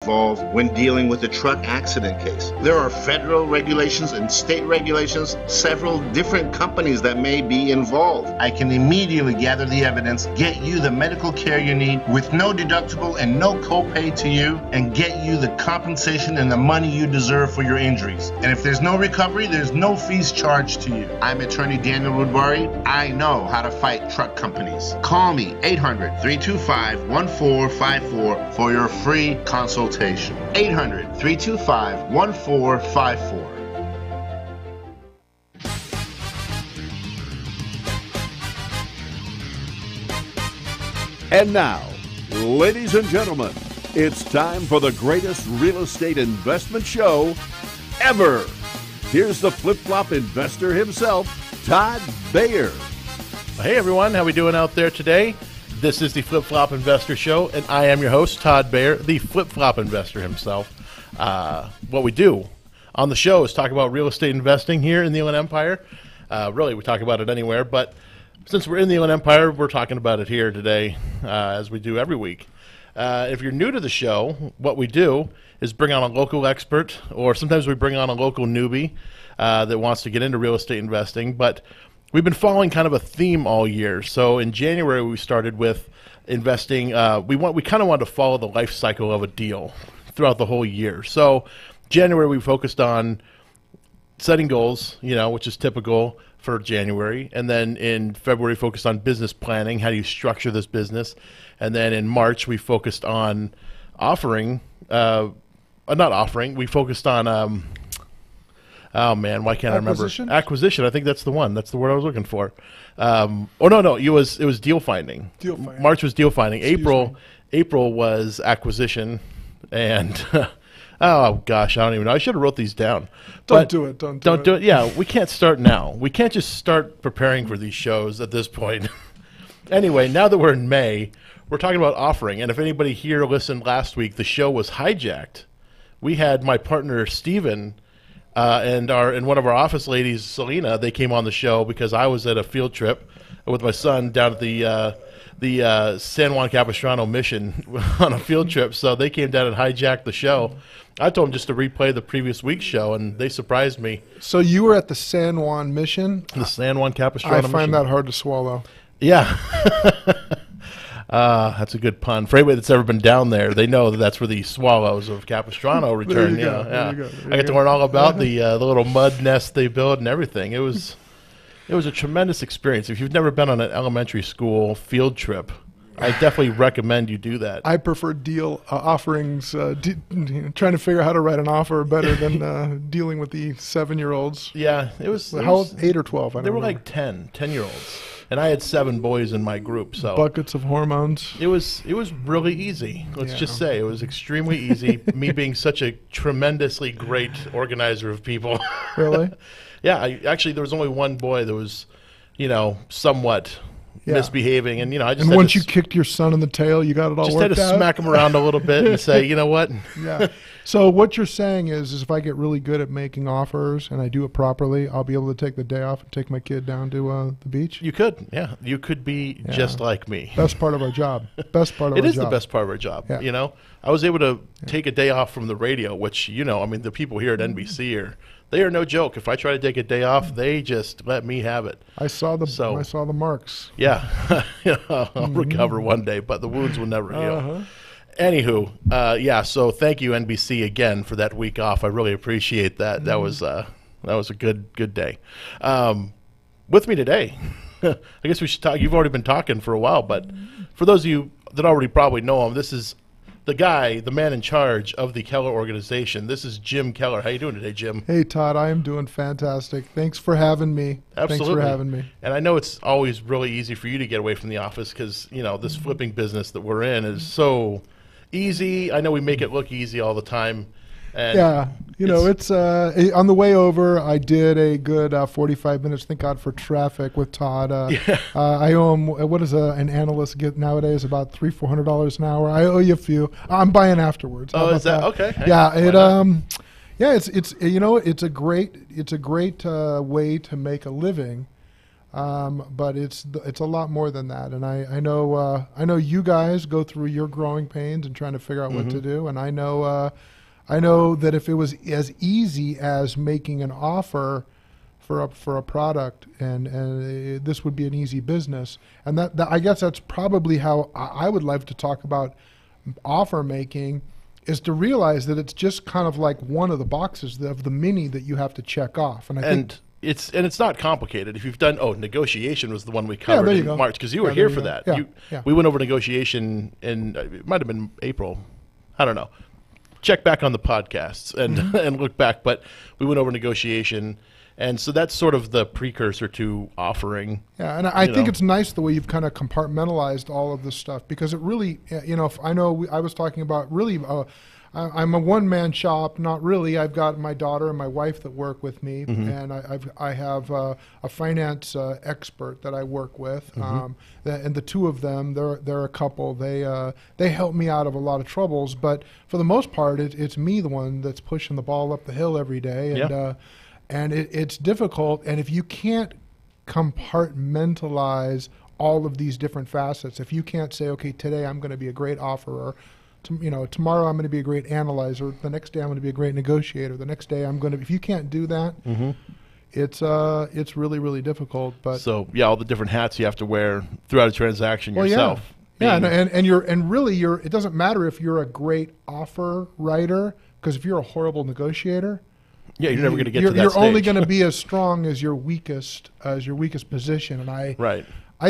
involved when dealing with a truck accident case. There are federal regulations and state regulations, several different companies that may be involved. I can immediately gather the evidence, get you the medical care you need with no deductible and no copay to you, and get you the compensation and the money you deserve for your injuries. And if there's no recovery, there's no fees charged to you. I'm attorney Daniel Rudbari. I know how to fight truck companies. Call me 800-325-1454 for your free consultation. 800-325-1454. And now, ladies and gentlemen, it's time for the greatest real estate investment show ever. Here's the flip-flop investor himself, Todd Bayer. Hey everyone, how we doing out there today? This is the Flip-Flop Investor Show, and I am your host, Todd Bayer, the Flip-Flop Investor himself. What we do on the show is talk about real estate investing here in the Inland Empire. Really, we talk about it anywhere, but since we're in the Inland Empire, we're talking about it here today, as we do every week. If you're new to the show, what we do is bring on a local expert, or sometimes we bring on a local newbie that wants to get into real estate investing, but we've been following kind of a theme all year. So in January, we started with investing. We kind of wanted to follow the life cycle of a deal throughout the whole year. So January, we focused on setting goals, which is typical for January. And then in February, focused on business planning. How do you structure this business? And then in March, we focused on we focused on, oh man, why can't I remember? Acquisition. I think that's the one. That's the word I was looking for. No, it was deal finding. March was deal finding. April was acquisition, and oh gosh, I don't even know. I should have wrote these down. Don't do it. Yeah, we can't start now. We can't just start preparing for these shows at this point. Anyway, now that we're in May, we're talking about offering. And if anybody here listened last week, the show was hijacked. We had my partner Steven and one of our office ladies, Selena. They came on the show because I was at a field trip with my son down at the San Juan Capistrano mission on a field trip. So they came down and hijacked the show. I told them just to replay the previous week's show, and they surprised me. So you were at the San Juan mission? The San Juan Capistrano mission. I find that hard to swallow. Yeah. That's a good pun. For anybody that's ever been down there, they know that's where the swallows of Capistrano return. I get to learn all about the little mud nest they build and everything. It was a tremendous experience. If you've never been on an elementary school field trip, I definitely recommend you do that. I prefer deal offerings, trying to figure out how to write an offer better than dealing with the 7-year-olds. Yeah, it was. How old? 8 or 12? They were like 10-year-olds. And I had 7 boys in my group, so buckets of hormones. It was really easy. Let's just say it was extremely easy. Me being such a tremendously great organizer of people. Really? Yeah. Actually, there was only one boy that was, somewhat misbehaving, and I just. And once you kicked your son in the tail, you got it all worked out. Just had to smack him around a little bit and say, you know what? Yeah. So what you're saying is if I get really good at making offers and I do it properly, I'll be able to take the day off and take my kid down to the beach? You could, yeah. You could be just like me. Best part of our job. Best part of our job. It is the best part of our job, I was able to take a day off from the radio, which, the people here at NBC they are no joke. If I try to take a day off, they just let me have it. I saw the marks. Yeah. I'll recover one day, but the wounds will never heal. Anywho, so thank you, NBC, again, for that week off. I really appreciate that. That was a good day. With me today, I guess we should talk. You've already been talking for a while, but for those of you that already probably know him, this is the man in charge of the Keller organization. This is Jim Keller. How you doing today, Jim? Hey, Todd. I am doing fantastic. Thanks for having me. Absolutely. Thanks for having me. And I know it's always really easy for you to get away from the office because, this flipping business that we're in is so easy. I know we make it look easy all the time. And it's on the way over, I did a good 45 minutes, thank God for traffic with Todd. I owe him, what does an analyst get nowadays, about $300-400 an hour? I owe you a few. I'm buying afterwards. Oh, is that? Okay. It's a great way to make a living. But it's a lot more than that. And I know you guys go through your growing pains and trying to figure out what to do. And I know that if it was as easy as making an offer for a product, and this would be an easy business. And that I guess that's probably how I would like to talk about offer making, is to realize that it's just kind of like one of the boxes of the mini that you have to check off. And I think it's not complicated. If you've done negotiation was the one we covered in March, because you were here for that. We went over negotiation in it might have been April. I don't know. Check back on the podcasts and look back, but we went over negotiation. And so that's sort of the precursor to offering. Yeah, and I think it's nice the way you've kind of compartmentalized all of this stuff, because it really, I was talking about really, I'm a one-man shop, not really. I've got my daughter and my wife that work with me, and I have a finance expert that I work with, and the two of them, they're a couple. They help me out of a lot of troubles, but for the most part, it's me, the one that's pushing the ball up the hill every day, and. And it's difficult, and if you can't compartmentalize all of these different facets, if you can't say, okay, today I'm going to be a great offerer, tomorrow I'm going to be a great analyzer, the next day I'm going to be a great negotiator, the next day I'm going to, if you can't do that, it's really, really difficult. But so all the different hats you have to wear throughout a transaction yourself. Yeah, and really it doesn't matter if you're a great offer writer, because if you're a horrible negotiator, you're never going to get to that You're stage. only going to be as strong as your weakest position, and I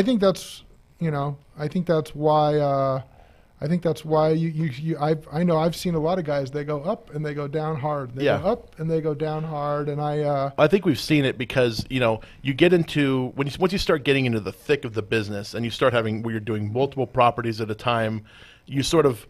think that's why I know I've seen a lot of guys, they go up and they go down hard. They go up and they go down hard, and I think we've seen it because you get into once you start getting into the thick of the business and you start having where you're doing multiple properties at a time, you sort of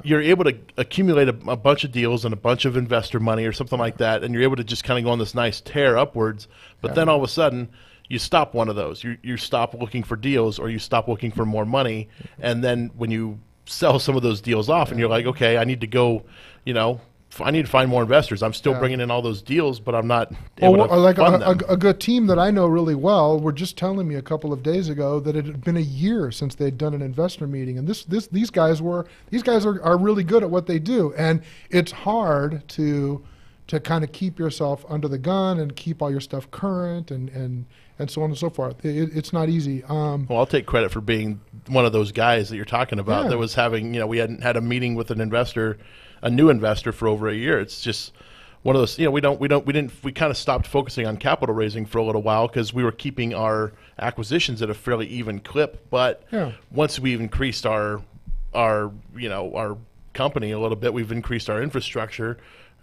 you're able to accumulate a bunch of deals and a bunch of investor money or something like that, and you're able to just kind of go on this nice tear upwards. But then all of a sudden, you stop one of those. You stop looking for deals, or you stop looking for more money, and then when you sell some of those deals off, and you're like, okay, I need to go, I need to find more investors. I'm still bringing in all those deals, but I'm not able to fund them. A good team that I know really well were just telling me a couple of days ago that it had been a year since they'd done an investor meeting, and these guys are really good at what they do, and it's hard to kind of keep yourself under the gun and keep all your stuff current and so on and so forth. It's not easy. Well, I'll take credit for being one of those guys that you're talking about that was having, we hadn't had a meeting with an investor, a new investor, for over a year. It's just one of those, we kind of stopped focusing on capital raising for a little while because we were keeping our acquisitions at a fairly even clip. But once we've increased our company a little bit, we've increased our infrastructure.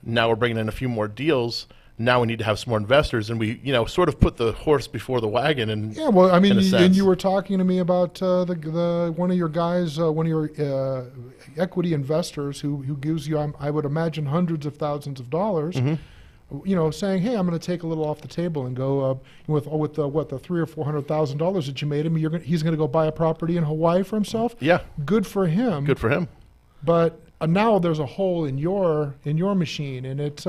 Now we're bringing in a few more deals. Now we need to have some more investors, and we, sort of put the horse before the wagon. And you were talking to me about the one of your guys, one of your equity investors who gives you, I would imagine, hundreds of thousands of dollars. Saying, hey, I'm going to take a little off the table and go with the $300,000 or $400,000 that you made him. He's going to go buy a property in Hawaii for himself. Yeah, good for him. Good for him. But now there's a hole in your machine, and it's.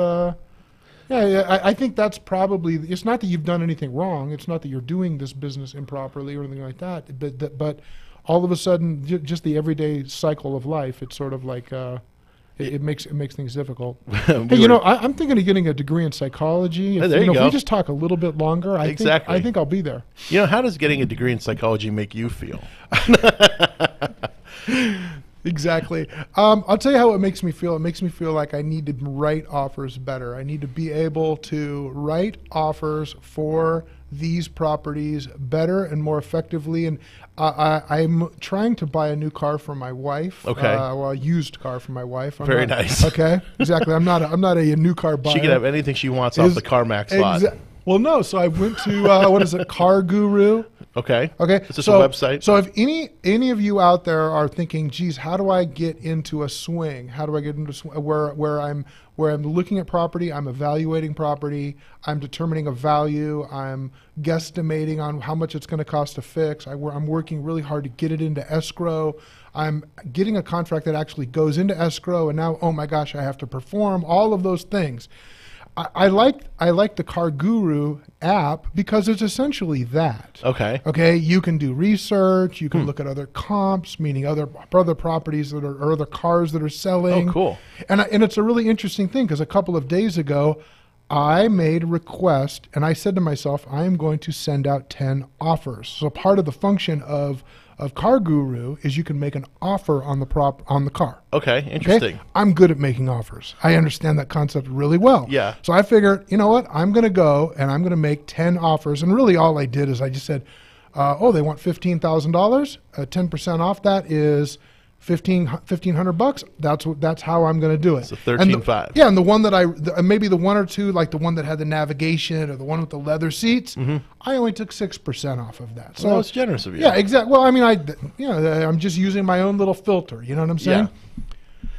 I think that's probably. It's not that you've done anything wrong. It's not that you're doing this business improperly or anything like that. But all of a sudden, just the everyday cycle of life, it's sort of like it makes things difficult. I'm thinking of getting a degree in psychology. There you go. If we just talk a little bit longer, I think I'll be there. How does getting a degree in psychology make you feel? Exactly. I'll tell you how it makes me feel. It makes me feel like I need to write offers better. I need to be able to write offers for these properties better and more effectively. And I'm trying to buy a new car for my wife. Okay. A used car for my wife. Very nice. Okay. Exactly. I'm not a new car buyer. She can have anything she wants off the CarMax lot. Well, no. So I went to what is it, Car Guru? Okay. Okay. Is this a website? So if any of you out there are thinking, geez, how do I get into a swing? How do I get into a swing where I'm looking at property, I'm evaluating property, I'm determining a value, I'm guesstimating on how much it's going to cost to fix. I'm working really hard to get it into escrow. I'm getting a contract that actually goes into escrow, and now, oh my gosh, I have to perform all of those things. I like the Car Guru app because it's essentially that. Okay. Okay. You can do research. You can look at other comps, meaning other properties that are or other cars that are selling. Oh, cool. And it's a really interesting thing because a couple of days ago, I made a request and I said to myself, I am going to send out 10 offers. So part of the function of Car Guru is you can make an offer on the car. Okay, interesting. Okay? I'm good at making offers. I understand that concept really well. Yeah. So I figured, you know what? I'm going to go and I'm going to make 10 offers. And really all I did is I just said, they want $15,000. 10% off that is $1,500. That's how I'm going to do it. So 13.5. Yeah, and the one that maybe the one or two, like the one that had the navigation or the one with the leather seats, I only took 6% off of that. So well, that's generous of you. Yeah, exactly. Well, I mean, I'm just using my own little filter. You know what I'm saying? Yeah.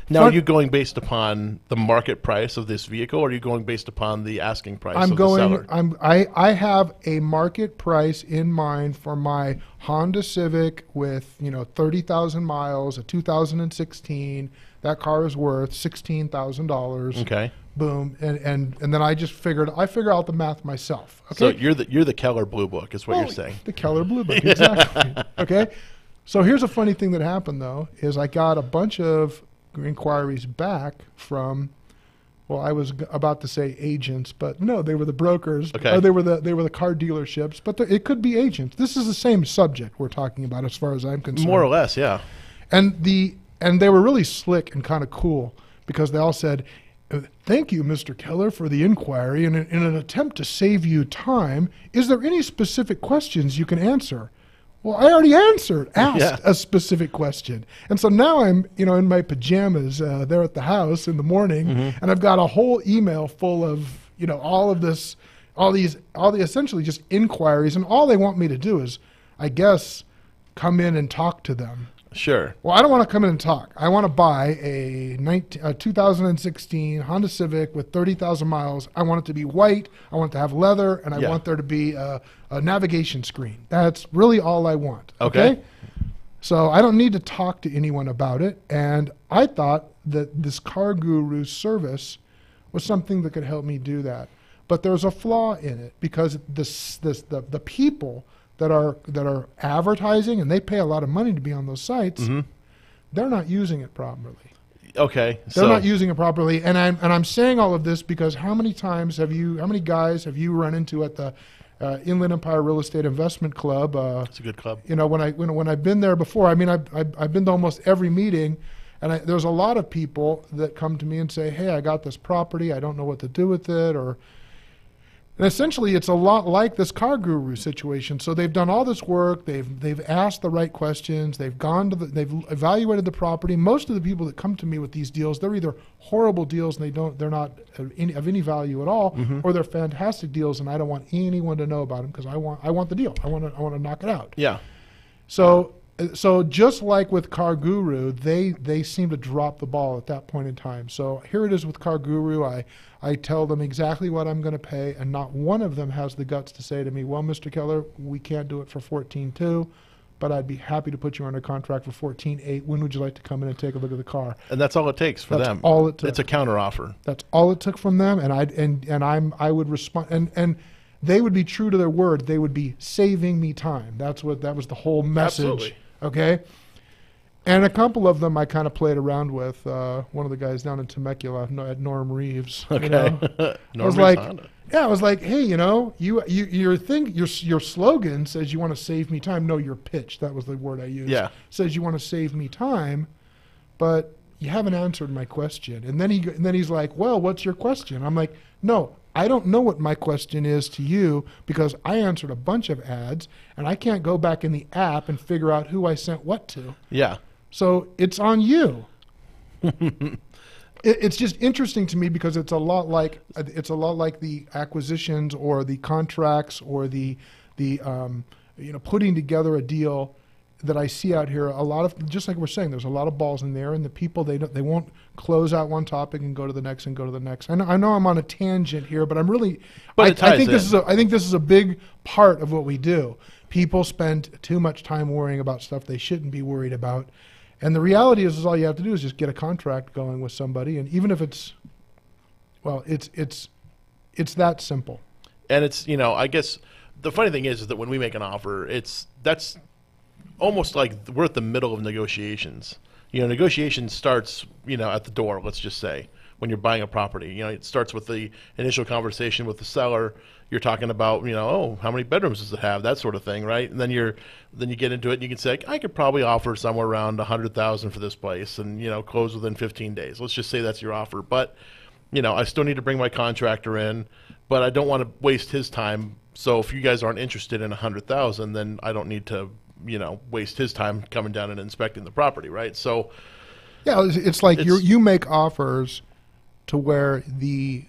Now, are you going based upon the market price of this vehicle, or are you going based upon the asking price of the seller? I have a market price in mind for my Honda Civic with 30,000 miles, a 2016. That car is worth $16,000. Okay. Boom, and then I figure out the math myself. Okay. So you're the Keller Blue Book, is what you're saying. The Keller Blue Book, exactly. Okay. So here's a funny thing that happened though: is I got a bunch of inquiries back from, well, I was about to say agents, but no, they were the brokers. Okay. Or they were the car dealerships, but it could be agents. This is the same subject we're talking about as far as I'm concerned. More or less, yeah. And they were really slick and kind of cool because they all said, "Thank you, Mr. Keller, for the inquiry. And in an attempt to save you time, is there any specific questions you can answer?" Well, I already asked a specific question. And so now I'm, in my pajamas there at the house in the morning, and I've got a whole email full of, all the essentially just inquiries. And all they want me to do is, I guess, come in and talk to them. Sure. Well, I don't want to come in and talk. I want to buy a 2016 Honda Civic with 30,000 miles. I want it to be white. I want it to have leather, and I want there to be a navigation screen. That's really all I want. Okay? So I don't need to talk to anyone about it. And I thought that this Car Guru service was something that could help me do that. But there's a flaw in it because the people that are advertising, and they pay a lot of money to be on those sites, they're not using it properly. Okay. They're not using it properly. And I'm saying all of this because how many guys have you run into at the Inland Empire Real Estate Investment Club? It's a good club. When I've been there before, I mean, I've been to almost every meeting, and there's a lot of people that come to me and say, "Hey, I got this property. I don't know what to do with it," and essentially, it's a lot like this Car Guru situation. So they've done all this work. They've asked the right questions. They've evaluated the property. Most of the people that come to me with these deals, they're either horrible deals and they're not of any value at all, or they're fantastic deals, and I don't want anyone to know about them because I want the deal. I want to knock it out. Yeah. So just like with Car Guru, they seem to drop the ball at that point in time. So here it is with Car Guru. I tell them exactly what I'm going to pay, and not one of them has the guts to say to me, "Well, Mr. Keller, we can't do it for 14.2, but I'd be happy to put you under contract for 14.8. When would you like to come in and take a look at the car?" And that's all it takes for them. That's all it took. It's a counteroffer. That's all it took from them, and I would respond, and they would be true to their word. They would be saving me time. That was the whole message. Absolutely. Okay. And a couple of them I kind of played around with. One of the guys down in Temecula at Norm Reeves. Okay. I was like, hey, your slogan says you want to save me time. No, your pitch. That was the word I used. Yeah. Says you want to save me time, but you haven't answered my question. And then he's like, well, what's your question? I'm like, no, I don't know what my question is to you because I answered a bunch of ads and I can't go back in the app and figure out who I sent what to. Yeah. So it's on you. It's just interesting to me because it's a lot like the acquisitions or the contracts or the putting together a deal that I see out here. A lot of, just like we're saying, there's a lot of balls in there, and the people they won't close out one topic and go to the next and go to the next. I know I'm on a tangent here, but I'm really. But I think this is a big part of what we do. People spend too much time worrying about stuff they shouldn't be worried about. And the reality is all you have to do is just get a contract going with somebody. And even if it's it's that simple. And it's, I guess the funny thing is that when we make an offer, that's almost like we're at the middle of negotiations. Negotiation starts, at the door, let's just say, when you're buying a property. It starts with the initial conversation with the seller. You're talking about, how many bedrooms does it have, that sort of thing, right? And then you get into it, and you can say, I could probably offer somewhere around $100,000 for this place, and close within 15 days. Let's just say that's your offer. But I still need to bring my contractor in, but I don't want to waste his time. So if you guys aren't interested in $100,000, then I don't need to waste his time coming down and inspecting the property, right? So yeah, it's like you make offers to where the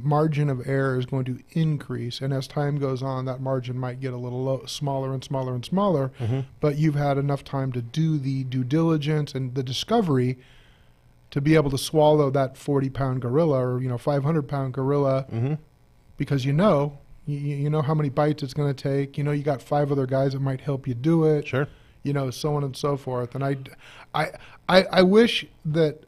margin of error is going to increase, and as time goes on, that margin might get a little smaller and smaller and smaller. Mm-hmm. But you've had enough time to do the due diligence and the discovery to be able to swallow that 40-pound gorilla or 500-pound gorilla, mm-hmm. because you know how many bites it's going to take. You got 5 other guys that might help you do it. Sure. So on and so forth. And I wish that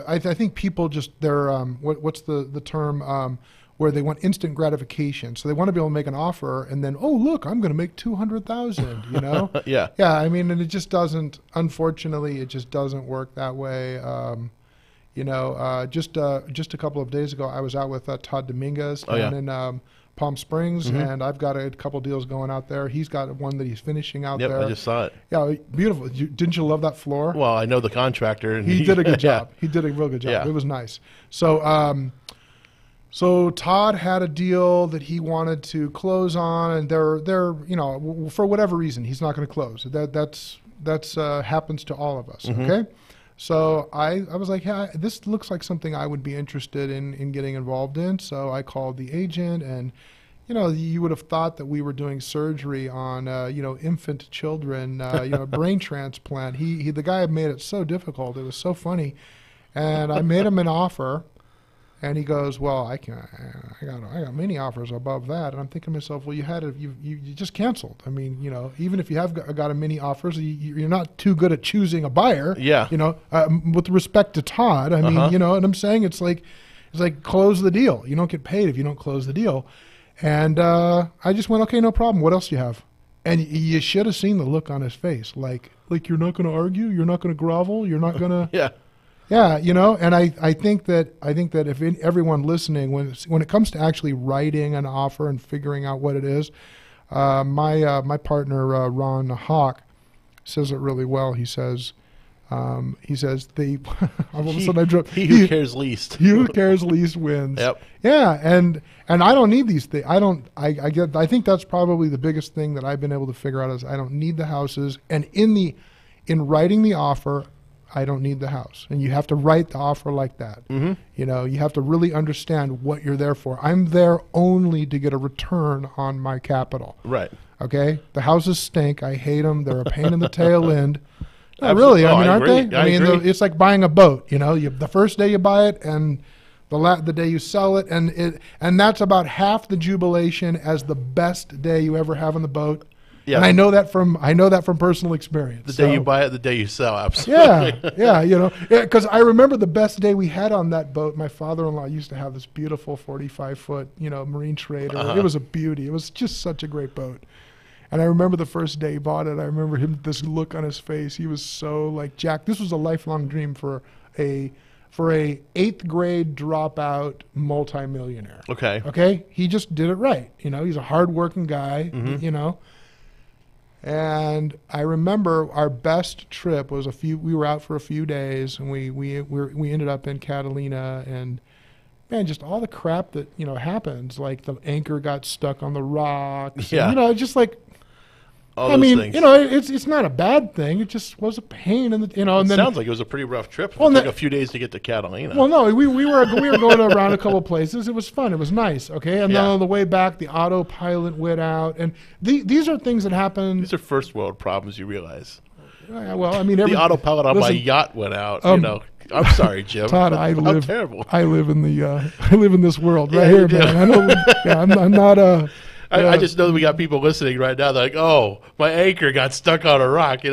I think people just they're what's the term where they want instant gratification. So they want to be able to make an offer and then, oh look, I'm going to make $200,000. Yeah. Yeah. I mean, and it just doesn't. Unfortunately, it just doesn't work that way. Just a couple of days ago, I was out with Todd Dominguez down in Palm Springs, mm-hmm. and I've got a couple deals going out there. He's got one that he's finishing out there. Yep, I just saw it. Yeah, beautiful. Didn't you love that floor? Well, I know the contractor. And he did a good job. He did a real good job. Yeah. It was nice. So Todd had a deal that he wanted to close on, and they're for whatever reason, he's not going to close. That's happens to all of us, mm-hmm. Okay? So I was like, yeah, this looks like something I would be interested in getting involved in. So I called the agent, and you would have thought that we were doing surgery on infant children, brain transplant. The guy made it so difficult. It was so funny, and I made him an offer, and he goes, well, I got many offers above that. And I'm thinking to myself, well, you just canceled. I mean, even if you have got a many offers, you're not too good at choosing a buyer. Yeah. With respect to Todd, I mean, Uh-huh. And I'm saying it's like close the deal. You don't get paid if you don't close the deal. And I just went, okay, no problem. What else do you have? And you should have seen the look on his face, like you're not going to argue, you're not going to grovel, you're not going to. Yeah. Yeah, and I think that if everyone listening, when it comes to actually writing an offer and figuring out what it is, my partner Ron Hawk says it really well. He says all of a sudden I drove. He who cares least. He who cares least wins. Yep. Yeah, and I don't need these things. I think that's probably the biggest thing that I've been able to figure out is I don't need the houses, and in writing the offer, I don't need the house. And you have to write the offer like that. Mm-hmm. You have to really understand what you're there for. I'm there only to get a return on my capital. Right. Okay? The houses stink. I hate them. They're a pain in the tail end. No, really. I mean, aren't they? I mean, it's like buying a boat. The first day you buy it and the day you sell it, and that's about half the jubilation as the best day you ever have on the boat. Yeah. And I know that from personal experience. The day you buy it, the day you sell, absolutely. Yeah, because I remember the best day we had on that boat. My father-in-law used to have this beautiful 45-foot, marine trader. Uh-huh. It was a beauty. It was just such a great boat. And I remember the first day he bought it. I remember this look on his face. He was so like, Jack, this was a lifelong dream for a 8th grade dropout multimillionaire. Okay. He just did it right. He's a hardworking guy. Mm-hmm. And I remember our best trip was we were out for a few days, and we ended up in Catalina, and man, just all the crap that happens, like the anchor got stuck on the rocks. Yeah. And, just like all those things. It's not a bad thing. It just was a pain, and and then sounds like it was a pretty rough trip. It took a few days to get to Catalina. Well, no, we were going around a couple of places. It was fun. It was nice. Okay, and then on the way back, the autopilot went out, and these are things that happen. These are first world problems. You realize. Well, I mean, the autopilot on my yacht went out. I'm sorry, Jim. Todd, I'm terrible. I live in this world right here, man. I know. Yeah, I'm not I just know that we got people listening right now. They're like, "Oh, my anchor got stuck on a rock." Is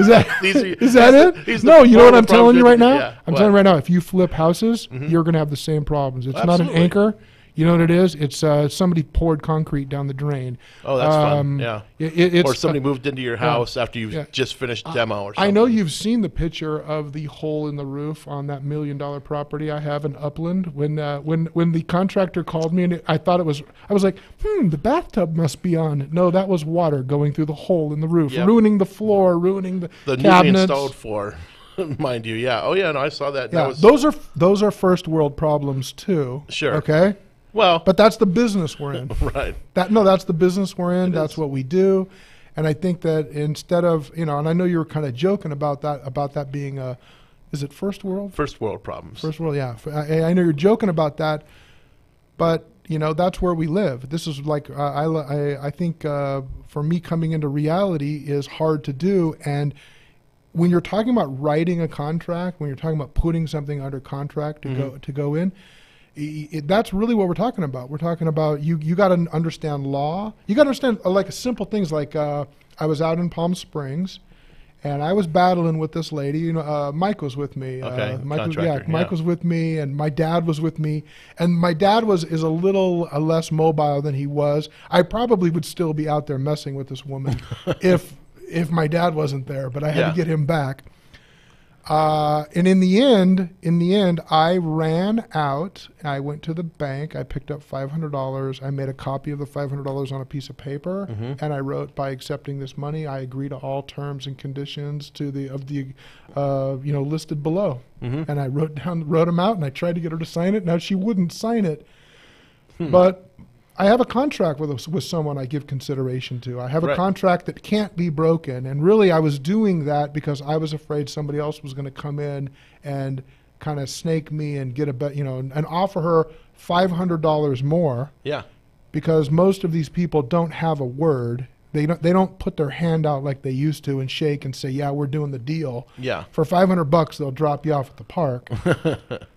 that it? No, you know what I'm telling you right now? I'm telling you right now. If you flip houses, you're going to have the same problems. It's not an anchor. You know what it is? It's somebody poured concrete down the drain. Oh, that's fun. Yeah. It's, or somebody moved into your house after you've just finished demo or something. I know you've seen the picture of the hole in the roof on that $1 million property I have in Upland. When the contractor called me, and I was like, the bathtub must be on. No, that was water going through the hole in the roof, ruining the floor, ruining the cabinets. Newly installed floor. Mind you, yeah. Oh, yeah, no, I saw that. Yeah, those are first world problems too. Sure. Okay. Well, but that's the business we're in. Right. That's the business we're in. That's what we do, and I think that instead of and I know you were kind of joking about that being is it first world? First world problems. First world, yeah. I know you're joking about that, but that's where we live. This is like I think for me coming into reality is hard to do, and when you're talking about writing a contract, when you're talking about putting something under contract to go in, that's really what we're talking about. We're talking about you got to understand law. You got to understand like simple things like I was out in Palm Springs, and I was battling with this lady. Mike was with me. Okay, Mike was with me, and my dad was with me. And my dad is a little less mobile than he was. I probably would still be out there messing with this woman if my dad wasn't there, but I had to get him back. And in the end, I ran out. I went to the bank. I picked up $500. I made a copy of the $500 on a piece of paper, and I wrote, by accepting this money, I agree to all terms and conditions listed below. And I wrote them out, and I tried to get her to sign it. Now she wouldn't sign it, but I have a contract with someone I give consideration to. I have a contract that can't be broken. And really, I was doing that because I was afraid somebody else was going to come in and kind of snake me and get and offer her $500 more. Yeah. Because most of these people don't have a word. They don't put their hand out like they used to and shake and say, "Yeah, we're doing the deal." Yeah. For $500, they'll drop you off at the park.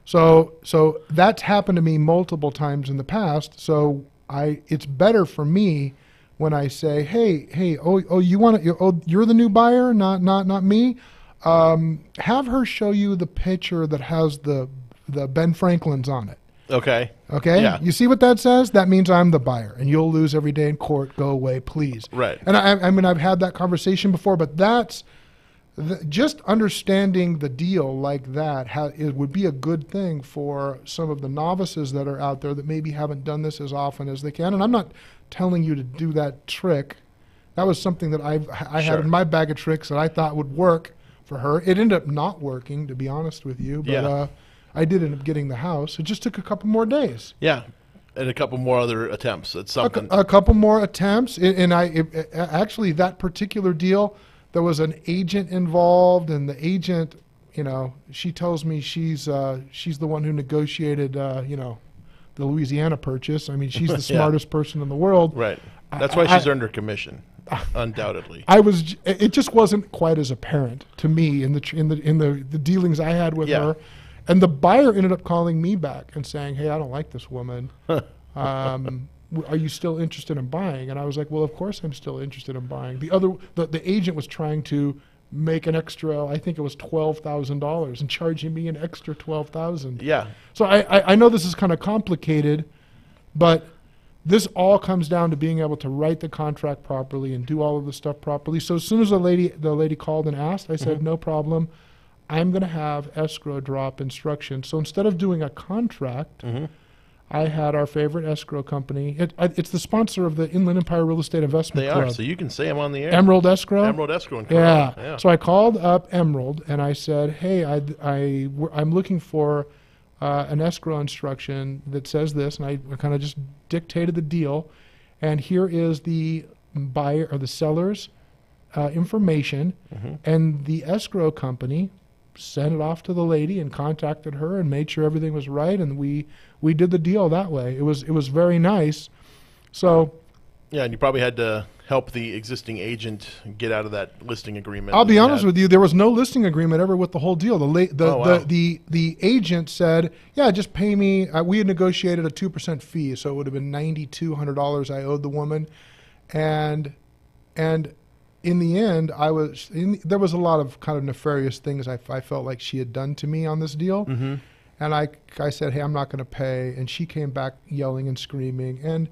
So that's happened to me multiple times in the past. So it's better for me when I say, hey, you're the new buyer, not me. Have her show you the picture that has the Ben Franklin's on it. Okay. Yeah. You see what that says? That means I'm the buyer, and you'll lose every day in court. Go away, please. Right. And I mean, I've had that conversation before, but that's just understanding the deal like that. It would be a good thing for some of the novices that are out there that maybe haven't done this as often as they can. And I'm not telling you to do that trick. That was something that I had in my bag of tricks that I thought would work for her. It ended up not working, to be honest with you. But I did end up getting the house. It just took a couple more days. Yeah, and a couple more other attempts at something. A couple more attempts, and actually that particular deal, there was an agent involved, and the agent, she tells me she's the one who negotiated, the Louisiana purchase. I mean, she's the smartest person in the world. Right. That's why she's earned her commission, undoubtedly. It just wasn't quite as apparent to me in the dealings I had with her. And the buyer ended up calling me back and saying, "Hey, I don't like this woman. Are you still interested in buying?" And I was like, "Well, of course I'm still interested in buying." The agent was trying to make an extra, I think it was $12,000, and charging me an extra $12,000. Yeah. So I know this is kind of complicated, but this all comes down to being able to write the contract properly and do all of the stuff properly. So as soon as the lady called and asked, I said, "No problem. I'm going to have escrow drop instructions." So instead of doing a contract, I had our favorite escrow company. It's the sponsor of the Inland Empire Real Estate Investment Club. They are, so you can say I'm on the air. Emerald Escrow? Emerald Escrow. Yeah. So I called up Emerald, and I said, "Hey, I'm looking for an escrow instruction that says this," and I kind of just dictated the deal. And here is the buyer or the seller's information, and the escrow company sent it off to the lady and contacted her and made sure everything was right, and we did the deal that way. It was very nice. So yeah, and you probably had to help the existing agent get out of that listing agreement. I'll be honest with you, there was no listing agreement ever with the whole deal. The agent said, "Yeah, just pay me." We had negotiated a 2% fee, so it would have been $9,200 I owed the woman, and in the end, there was a lot of kind of nefarious things I felt like she had done to me on this deal. And I said, hey, I'm not going to pay. And she came back yelling and screaming. And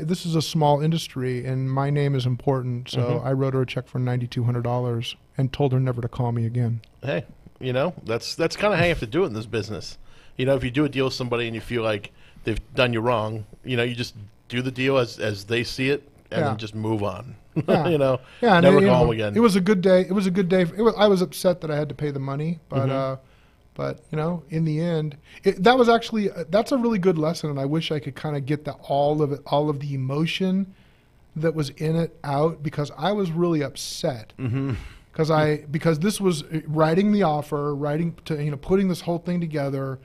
this is a small industry, and my name is important. So I wrote her a check for $9,200 and told her never to call me again. Hey, that's kind of how you have to do it in this business. If you do a deal with somebody and you feel like they've done you wrong, you just do the deal as they see it and then just move on. Yeah. Never call them again. It was a good day. It was a good day. I was upset that I had to pay the money, but but in the end, that's a really good lesson, and I wish I could kind of get all of the emotion that was in it out, because I was really upset. Because this was writing the offer, putting this whole thing together.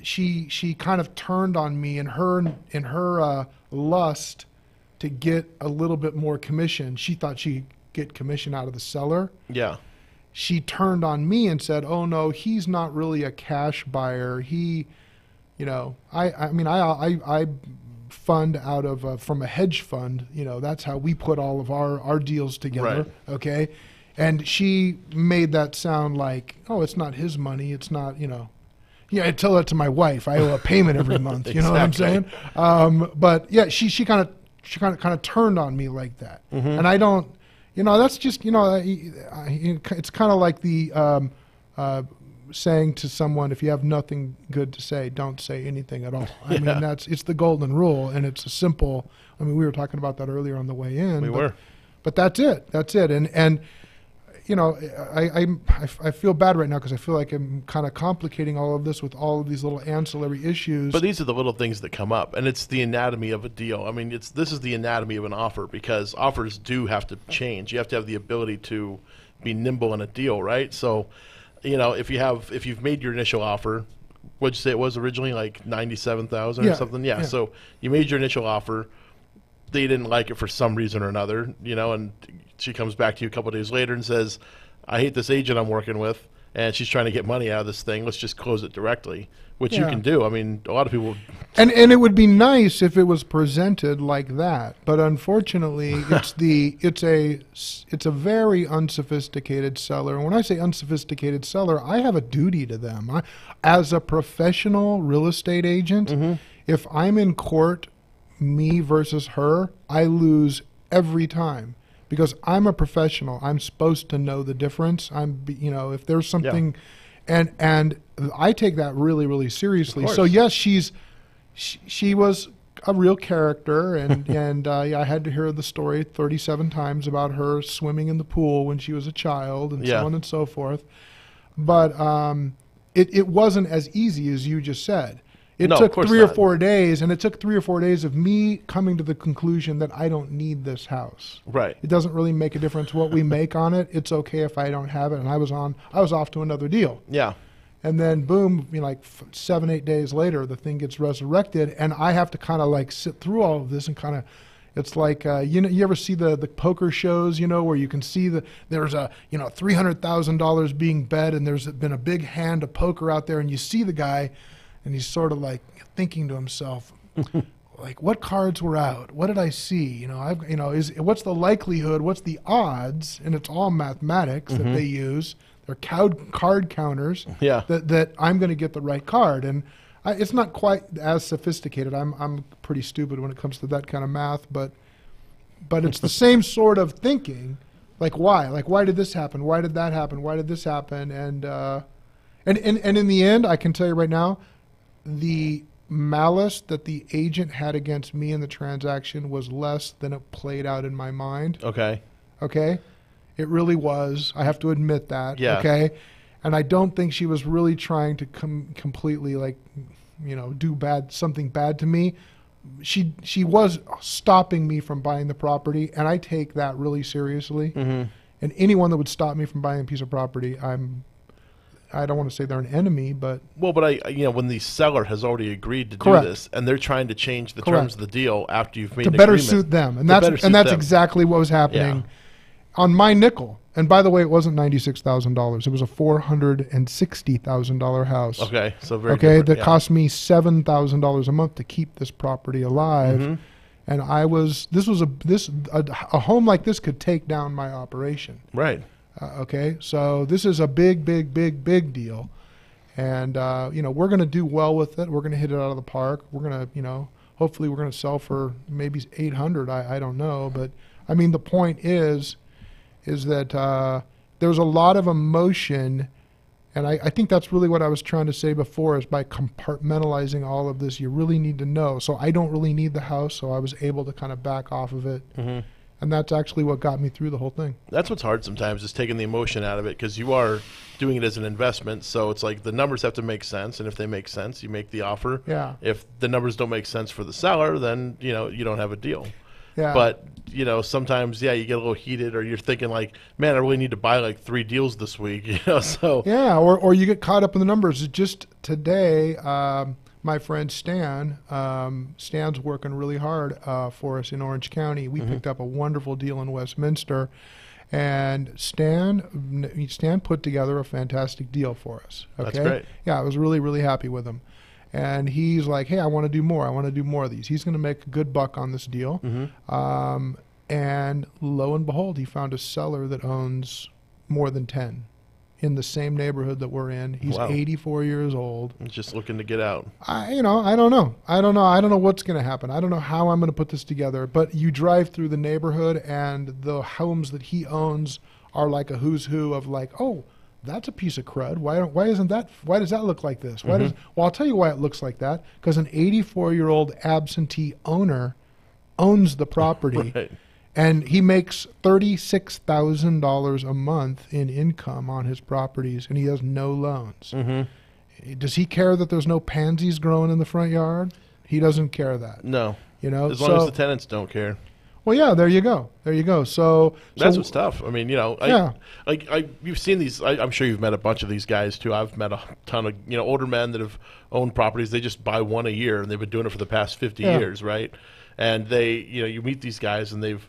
She kind of turned on me in her lust to get a little bit more commission. She thought she'd get commission out of the seller. Yeah. She turned on me and said, "Oh no, he's not really a cash buyer. He, I fund out of from a hedge fund. That's how we put all of our deals together." Right. Okay, and she made that sound like, "Oh, it's not his money. It's not, Yeah, I tell that to my wife. I owe a payment every month. You know what I'm saying? But yeah, she kind of turned on me like that, and I don't. That's just, it's kind of like the saying to someone, if you have nothing good to say, don't say anything at all. I mean, it's the golden rule, and it's a simple, we were talking about that earlier on the way in. But that's it. And I feel bad right now because I feel like I'm kind of complicating all of this with all of these little ancillary issues. But these are the little things that come up, and it's the anatomy of a deal. I mean, this is the anatomy of an offer, because offers do have to change. You have to have the ability to be nimble in a deal, right? So, if you've made your initial offer, what'd you say it was originally, like $97,000 or something? Yeah. So you made your initial offer. They didn't like it for some reason or another, and she comes back to you a couple of days later and says, I hate this agent I'm working with, and she's trying to get money out of this thing. Let's just close it directly, which you can do. I mean, a lot of people... And it would be nice if it was presented like that, but unfortunately, it's a very unsophisticated seller. And when I say unsophisticated seller, I have a duty to them. As a professional real estate agent, if I'm in court, me versus her, I lose every time. Because I'm a professional, I'm supposed to know the difference. If there's something, and I take that really, really seriously. So yes, she was a real character, and I had to hear the story 37 times about her swimming in the pool when she was a child, and so on and so forth. But it wasn't as easy as you just said. It took 3 or 4 days, and it took 3 or 4 days of me coming to the conclusion that I don't need this house. Right. It doesn't really make a difference what we make on it. It's okay if I don't have it. And I was off to another deal. Yeah. And then boom, 7, 8 days later, the thing gets resurrected, and I have to kind of sit through all of this and kind of. It's like you ever see the poker shows, where you can see there's a $300,000 being bet, and there's been a big hand of poker out there, and you see the guy. And he's sort of thinking to himself, what cards were out? What did I see? What's the likelihood? What's the odds? And it's all mathematics that they use. They're card counters. Yeah. That I'm going to get the right card. And it's not quite as sophisticated. I'm pretty stupid when it comes to that kind of math, but it's the same sort of thinking. Why? Why did this happen? Why did that happen? Why did this happen? And in the end, I can tell you right now, the malice that the agent had against me in the transaction was less than it played out in my mind. Okay? It really was. I have to admit that. Yeah. Okay? And I don't think she was really trying to completely, do something bad to me. She was stopping me from buying the property, and I take that really seriously. And anyone that would stop me from buying a piece of property, I don't want to say they're an enemy, but... Well, but when the seller has already agreed to do this, and they're trying to change the terms of the deal after you've made an agreement... To better suit them. And that's exactly what was happening on my nickel. And by the way, it wasn't $96,000. It was a $460,000 house. Okay, so very different. That cost me $7,000 a month to keep this property alive. And a home like this could take down my operation. Right. So this is a big, big, big, big deal. And, we're going to do well with it. We're going to hit it out of the park. We're going to, hopefully we're going to sell for maybe 800. I don't know. But, I mean, the point is that there's a lot of emotion. And I think that's really what I was trying to say before, is by compartmentalizing all of this, you really need to know. So I don't really need the house, so I was able to kind of back off of it. Mm-hmm. And that's actually what got me through the whole thing. That's what's hard sometimes, is taking the emotion out of it, because you are doing it as an investment. So it's like the numbers have to make sense, and if they make sense, you make the offer. Yeah. If the numbers don't make sense for the seller, then you don't have a deal. Yeah. But, sometimes, you get a little heated, or you're thinking like, man, I really need to buy like 3 deals this week, so. Yeah, or you get caught up in the numbers. Just today, my friend Stan, Stan's working really hard for us in Orange County. We picked up a wonderful deal in Westminster, and Stan put together a fantastic deal for us. Okay? That's great. Yeah, I was really, really happy with him. And he's like, hey, I want to do more. I want to do more of these. He's going to make a good buck on this deal. Mm-hmm. And lo and behold, he found a seller that owns more than 10 in the same neighborhood that we're in. He's 84 years old. He's just looking to get out. I don't know. I don't know what's going to happen. I don't know how I'm going to put this together. But you drive through the neighborhood, and the homes that he owns are like a who's who of like, oh, that's a piece of crud. Why does that look like this? Well, I'll tell you why it looks like that. Because an 84-year-old absentee owner owns the property, right. And he makes $36,000 a month in income on his properties, and he has no loans. Mm-hmm. Does he care that there's no pansies growing in the front yard? He doesn't care that. No. As long as the tenants don't care. Well, yeah, there you go. So that's what's tough. I mean, you've seen these. I'm sure you've met a bunch of these guys too. I've met a ton of older men that have owned properties. They just buy one a year, and they've been doing it for the past 50 years, right? And they, you meet these guys, and they've.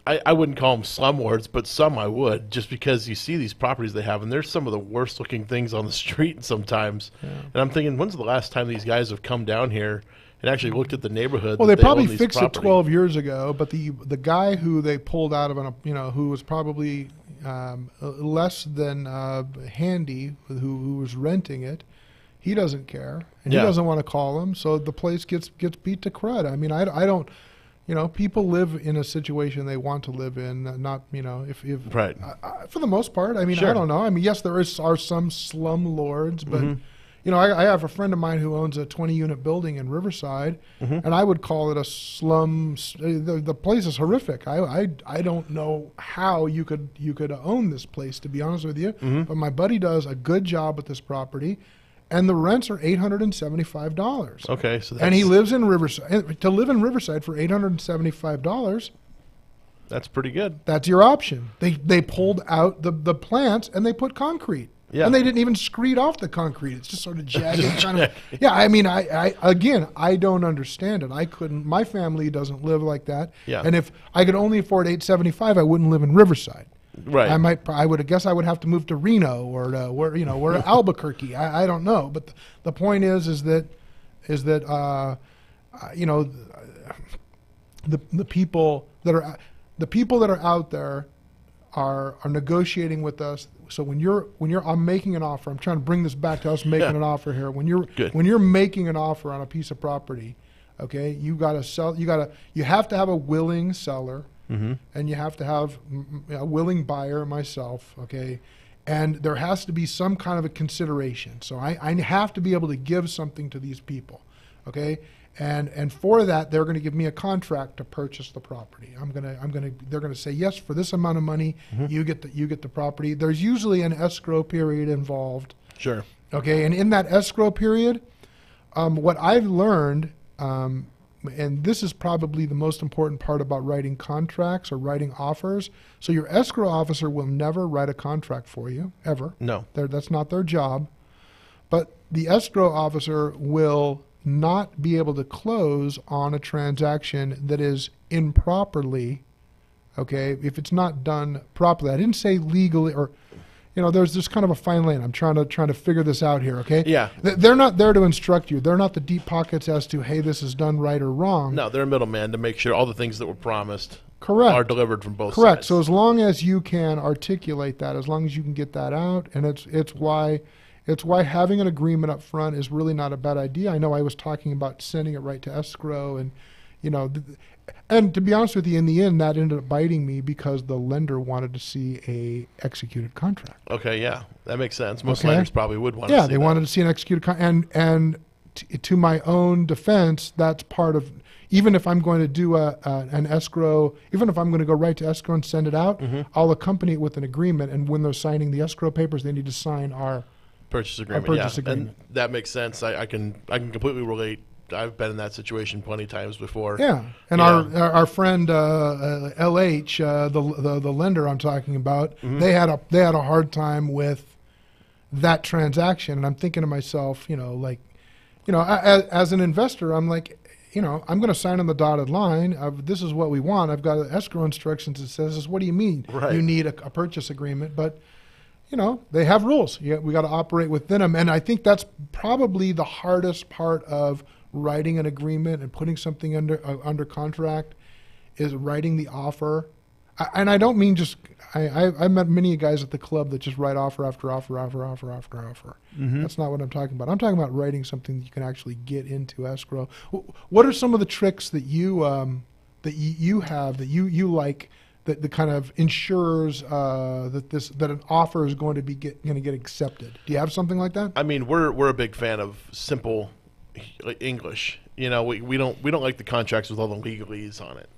I wouldn't call them slumlords, but some I would, just because you see these properties they have, and there's some of the worst looking things on the street sometimes. Yeah. And I'm thinking, when's the last time these guys have come down here and actually looked at the neighborhood? Well, they probably fixed it 12 years ago, but the guy who they pulled out of who was probably less than handy, who was renting it, he doesn't care, and he doesn't want to call him, so the place gets beat to crud. I mean, I don't. People live in a situation they want to live in, not, if right. For the most part. I mean, sure. I don't know. I mean, yes, are some slum lords, but, I have a friend of mine who owns a 20-unit building in Riverside, and I would call it a slum. The place is horrific. I don't know how you could own this place, to be honest with you, but my buddy does a good job with this property. And the rents are $875. Okay, so and he lives in Riverside. To live in Riverside for $875, that's pretty good. That's your option. They pulled out the plants and they put concrete. Yeah. And they didn't even screed off the concrete. It's just sort of jagged. Yeah, I mean, I don't understand it. I couldn't. My family doesn't live like that. Yeah. And if I could only afford $875, I wouldn't live in Riverside. Right. I would have to move to Reno or to where Albuquerque. I don't know. But the point is that the people that are out there are negotiating with us. So I'm making an offer. I'm trying to bring this back to us making an offer here. When you're making an offer on a piece of property, okay, you have to have a willing seller. Mm-hmm. And you have to have a willing buyer, myself, okay? And there has to be some kind of a consideration. So I have to be able to give something to these people, okay? And for that, they're going to give me a contract to purchase the property. They're going to say, yes, for this amount of money, you get the property. There's usually an escrow period involved. Sure. Okay, and in that escrow period, what I've learned, and this is probably the most important part about writing contracts or writing offers. So your escrow officer will never write a contract for you, ever. No. That's not their job. But the escrow officer will not be able to close on a transaction that is improperly, okay, if it's not done properly. I didn't say legally or... there's this kind of a fine line. I'm trying to figure this out here, okay? Yeah. They're not there to instruct you. They're not the deep pockets as to, hey, this is done right or wrong. No, they're a middleman to make sure all the things that were promised are delivered from both sides. sides. So as long as you can articulate that, as long as you can get that out, and it's why It's why having an agreement up front is really not a bad idea. I know I was talking about sending it right to escrow, and and to be honest with you, in the end, that ended up biting me because the lender wanted to see a executed contract. Okay, yeah, that makes sense. Most lenders probably would want to Yeah, see they that. wanted to see an executed contract, and to my own defense, that's part of. Even if I'm going to do an escrow, even if I'm going to go right to escrow and send it out, I'll accompany it with an agreement. And when they're signing the escrow papers, they need to sign our purchase agreement. Agreement. And that makes sense. I can completely relate. I've been in that situation plenty of times before. Yeah, and our friend LH, the lender I'm talking about, they had a hard time with that transaction, and I'm thinking to myself, as an investor, I'm like, I'm going to sign on the dotted line. This is what we want. I've got escrow instructions that says this. What do you mean? Right. You need a purchase agreement, but they have rules. We got to operate within them, and I think that's probably the hardest part of writing an agreement and putting something under contract is writing the offer. And I don't mean just I met many guys at the club that just write offer after offer after offer after offer. That's not what I'm talking about. I'm talking about writing something that you can actually get into escrow. What are some of the tricks that you have that you like that kind of ensures that an offer is going to get accepted? Do you have something like that? I mean, we're a big fan of simple English. We don't like the contracts with all the legalese on it.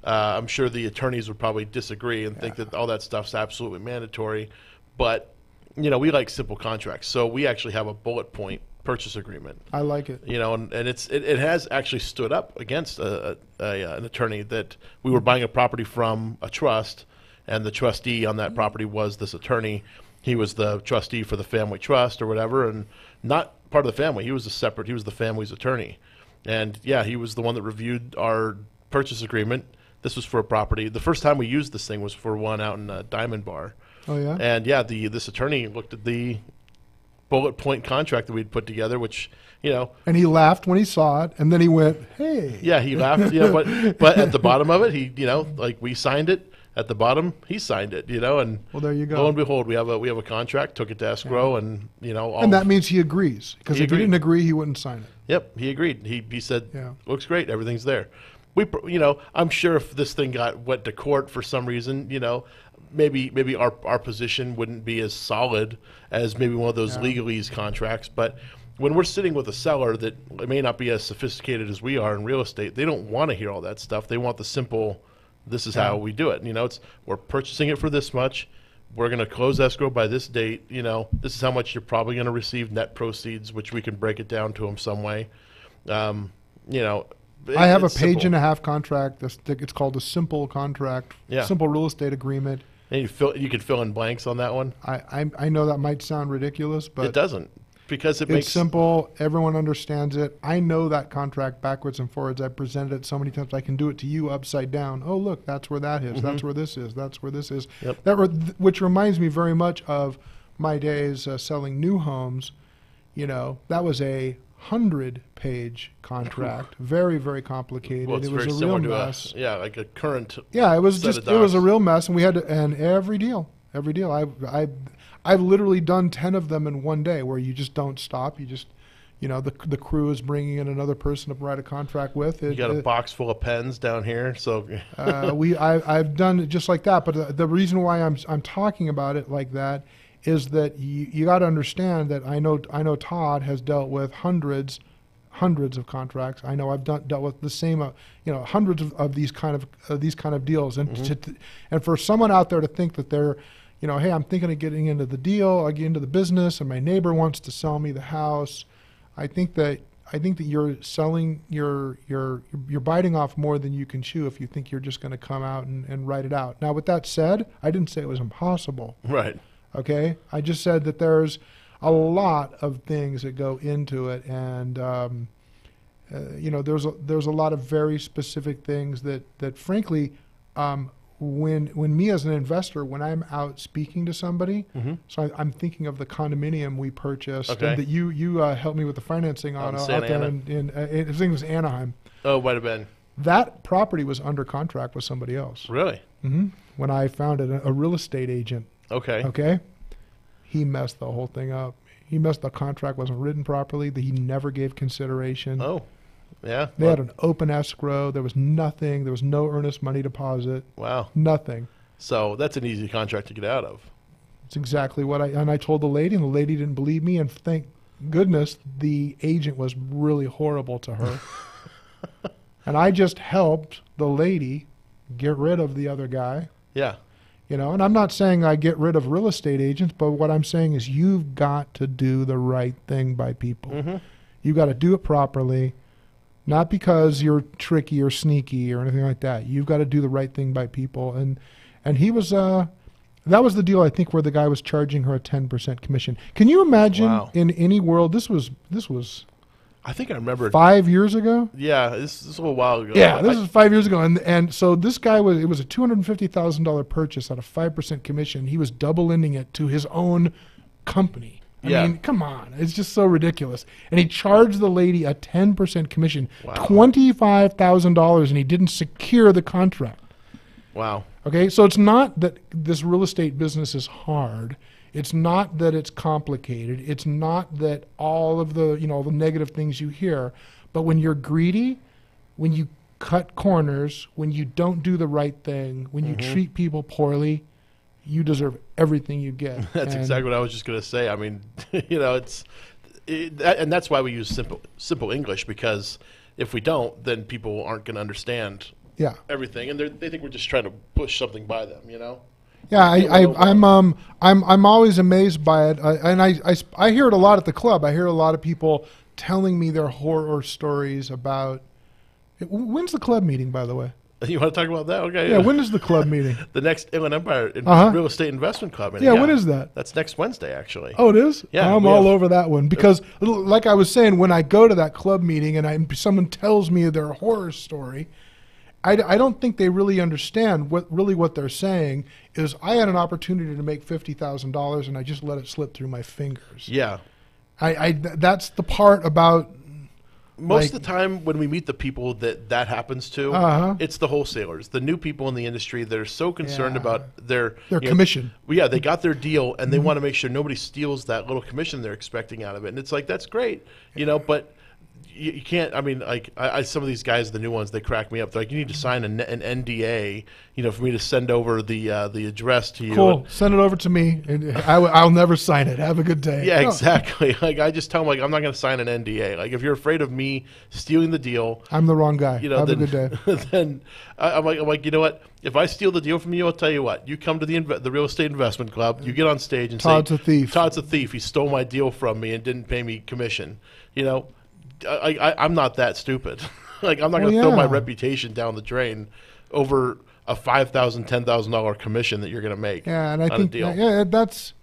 I'm sure the attorneys would probably disagree and think that all that stuff's absolutely mandatory, but we like simple contracts. So we actually have a bullet point purchase agreement. I like it. And it has actually stood up against an attorney that we were buying a property from a trust, and the trustee on that property was this attorney. He was the trustee for the family trust or whatever, and not part of the family. He was the family's attorney. And yeah, he was the one that reviewed our purchase agreement. This was for a property. The first time we used this thing was for one out in Diamond Bar. Oh, yeah? And yeah, this attorney looked at the bullet point contract that we'd put together, which, And he laughed when he saw it, and then he went, hey. Yeah, he laughed, but at the bottom of it, he, we signed it. At the bottom, he signed it, and well, there you go. Lo and behold, we have a contract, took it to escrow, and, and that means he agrees, because if he didn't agree, he wouldn't sign it. Yep, he agreed. He said, looks great, everything's there. I'm sure if this thing went to court for some reason, maybe our position wouldn't be as solid as maybe one of those legalese contracts. But when we're sitting with a seller that may not be as sophisticated as we are in real estate, they don't want to hear all that stuff. They want the simple, this is how we do it. We're purchasing it for this much. We're going to close escrow by this date. This is how much you're probably going to receive net proceeds, which we can break it down to them some way. I have a page and a half contract. It's called a simple contract, simple real estate agreement. And you can fill in blanks on that one. I know that might sound ridiculous, but it doesn't, because it's simple. Everyone understands it. I know that contract backwards and forwards. I've presented it so many times. I can do it to you upside down. Oh, look, that's where that is. That's where this is. That's where this is. Yep. Which reminds me very much of my days selling new homes. That was a 100-page contract, very, very complicated. Well, it was a real mess. Like a current. Yeah, it was a real mess, and we had to, and every deal. I've literally done 10 of them in one day, where you just don't stop. You just, the crew is bringing in another person to write a contract with. You got a box full of pens down here, so. I've done it just like that, but the reason why I'm talking about it like that is that you got to understand that I know Todd has dealt with hundreds of contracts. I know I've dealt with the same hundreds of these kind of deals, and and for someone out there to think that they're hey, I'm thinking of getting into the deal, I get into the business, and my neighbor wants to sell me the house. I think that you're selling you're biting off more than you can chew if you think you're just going to come out and write it out. Now, with that said, I didn't say it was impossible. Right. Okay, I just said that there's a lot of things that go into it, and there's a lot of very specific things that frankly, when me as an investor, when I'm out speaking to somebody, so I'm thinking of the condominium we purchased and that you helped me with the financing on out there in I think it was Anaheim. Oh, might have been. That property was under contract with somebody else. Really? When I found it, a real estate agent. Okay. Okay. He messed the whole thing up. He messed. The contract wasn't written properly. That he never gave consideration. Oh, yeah. They had an open escrow. There was nothing. There was no earnest money deposit. Wow. Nothing. So that's an easy contract to get out of. It's exactly what I told the lady, and the lady didn't believe me. And thank goodness the agent was really horrible to her. And I just helped the lady get rid of the other guy. Yeah. You know, and I'm not saying I get rid of real estate agents, but what I'm saying is you've got to do the right thing by people. Mm-hmm. You've got to do it properly, not because you're tricky or sneaky or anything like that. You've got to do the right thing by people. And he was, that was the deal, I think, where the guy was charging her a 10% commission. Can you imagine in any world, this was I think I remember 5 years ago? Yeah, this is a little while ago. Yeah, this is 5 years ago. And so this guy it was a $250,000 purchase at a 5% commission. He was double ending it to his own company. I mean, come on. It's just so ridiculous. And he charged the lady a 10% commission, $25,000, and he didn't secure the contract. Wow. Okay, so it's not that this real estate business is hard. It's not that it's complicated. It's not that all of the, the negative things you hear. But when you're greedy, when you cut corners, when you don't do the right thing, when you treat people poorly, you deserve everything you get. That's exactly what I was just going to say. I mean, and that's why we use simple English, because if we don't, then people aren't going to understand everything, and they think we're just trying to push something by them, Yeah, I'm always amazed by it, and I hear it a lot at the club. I hear a lot of people telling me their horror stories about. When's the club meeting, by the way? You want to talk about that? Okay. Yeah. When is the club meeting? The next Inland Empire Real Estate Investment Club meeting. Yeah. When is that? That's next Wednesday, actually. Oh, it is. Yeah. I'm all over that one because, like I was saying, when I go to that club meeting and someone tells me their horror story. I don't think they really understand what they're saying is I had an opportunity to make $50,000 and I just let it slip through my fingers. Yeah. That's the part about most of the time when we meet the people that happens to, it's the wholesalers, the new people in the industry that are so concerned about their commission. They got their deal and they want to make sure nobody steals that little commission they're expecting out of it. And it's like, that's great, but you can't. I mean, like some of these guys, the new ones, they crack me up. They're like, you need to sign an NDA, for me to send over the address to you. Cool, send it over to me, and I'll never sign it. Have a good day. Yeah, exactly. Like I just tell them, like, I'm not going to sign an NDA. Like if you're afraid of me stealing the deal, I'm the wrong guy. Have a good day. Then I'm like, you know what? If I steal the deal from you, I'll tell you what. You come to the Real Estate Investment Club. You get on stage and Todd's a thief. Todd's a thief. He stole my deal from me and didn't pay me commission. I'm not that stupid. Like I'm not going to throw my reputation down the drain over a $5,000, $10,000 commission that you're going to make. Yeah, and I think that's.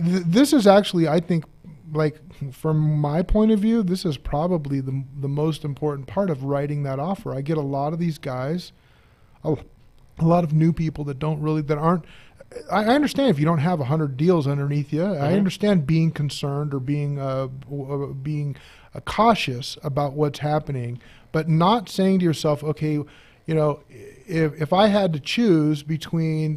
This is actually, I think, like from my point of view, this is probably the most important part of writing that offer. I get a lot of these guys, a lot of new people that aren't. I understand if you don't have 100 deals underneath you. I understand being concerned or being cautious about what's happening, but not saying to yourself, okay, if I had to choose between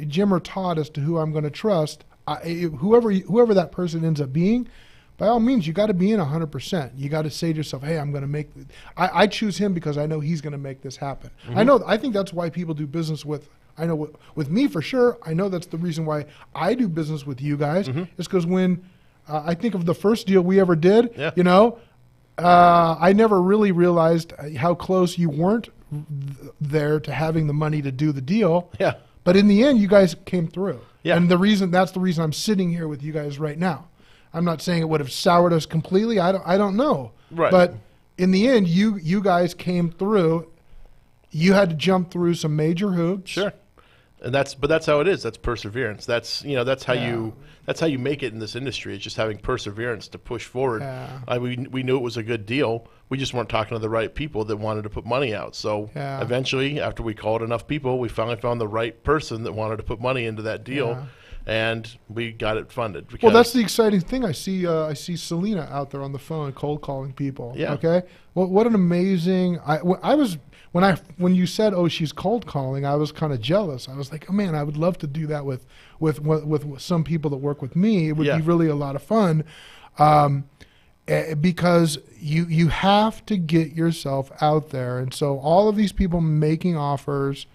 Jim or Todd as to who I'm going to trust, whoever that person ends up being, by all means, you got to be in 100%. You got to say to yourself, hey, I'm going to make. I choose him because I know he's going to make this happen. I think that's why people do business with. I know with me for sure. I know that's the reason why I do business with you guys. Is because when I think of the first deal we ever did, I never really realized how close you weren't there to having the money to do the deal. Yeah. But in the end, you guys came through. Yeah. And that's the reason I'm sitting here with you guys right now. I'm not saying it would have soured us completely. I don't know. Right. But in the end, you guys came through. You had to jump through some major hoops. Sure. And that's how it is. That's perseverance. That's how you make it in this industry. It's just having perseverance to push forward. Yeah. We knew it was a good deal. We just weren't talking to the right people that wanted to put money out. So eventually, after we called enough people, we finally found the right person that wanted to put money into that deal. and we got it funded. Because, Well, that's the exciting thing. I see Selena out there on the phone cold calling people. Yeah. Okay. Well, what an amazing. When you said, "Oh, she's cold calling," I was kind of jealous. I was like, "Oh man, I would love to do that with some people that work with me. It would be really a lot of fun." Because you have to get yourself out there, and so all of these people making offers,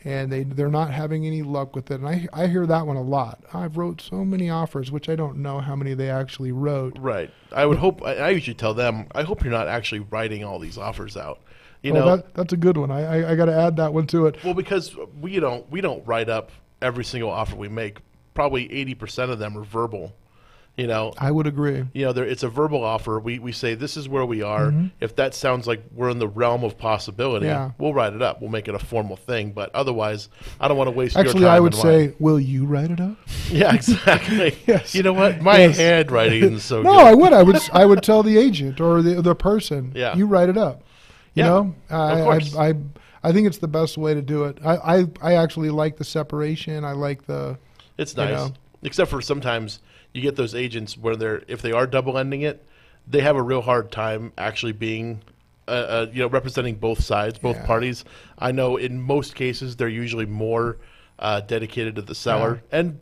and they're not having any luck with it. And I hear that one a lot. I've wrote so many offers, which I don't know how many they actually wrote. Right. I would hope. I usually tell them, I hope you're not actually writing all these offers out. You know, that's a good one. I got to add that one to it. Well, because we don't write up every single offer we make. Probably 80% of them are verbal. You know, I would agree. You know, it's a verbal offer. We say this is where we are. Mm-hmm. If that sounds like we're in the realm of possibility, we'll write it up. We'll make it a formal thing. But otherwise, I don't want to waste your time. Actually, I would say, will you write it up? Yeah, exactly. Yes. You know what? My handwriting isn't so good. No, I would tell the agent or the person. Yeah. You write it up. You know, of course. I think it's the best way to do it. I actually like the separation. I like the. It's nice, except for sometimes you get those agents where if they are double ending it, they have a real hard time actually being, representing both sides, both parties. I know in most cases they're usually more dedicated to the seller, and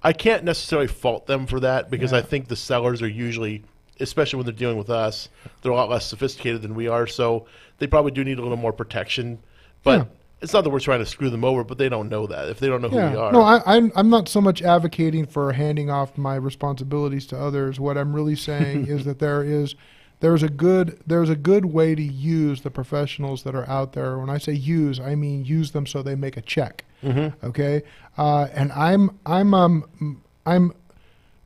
I can't necessarily fault them for that because I think the sellers are usually, especially when they're dealing with us, they're a lot less sophisticated than we are, so they probably do need a little more protection. But it's not that we're trying to screw them over, but they don't know that. If they don't know who we are. No, I'm not so much advocating for handing off my responsibilities to others. What I'm really saying is that there's a good way to use the professionals that are out there. When I say use, I mean use them so they make a check. Mm-hmm. Okay, and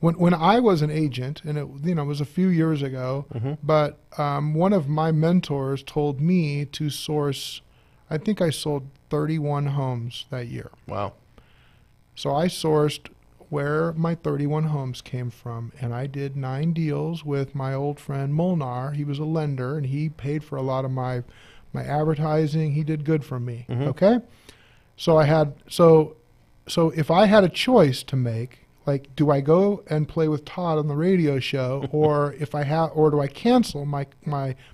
when I was an agent, and it was a few years ago, but one of my mentors told me to source. I think I sold 31 homes that year. Wow. So I sourced where my 31 homes came from, and I did 9 deals with my old friend Molnar. He was a lender, and he paid for a lot of my advertising. He did good for me. Mm-hmm. Okay? So if I had a choice to make, like, do I go and play with Todd on the radio show, or do I cancel my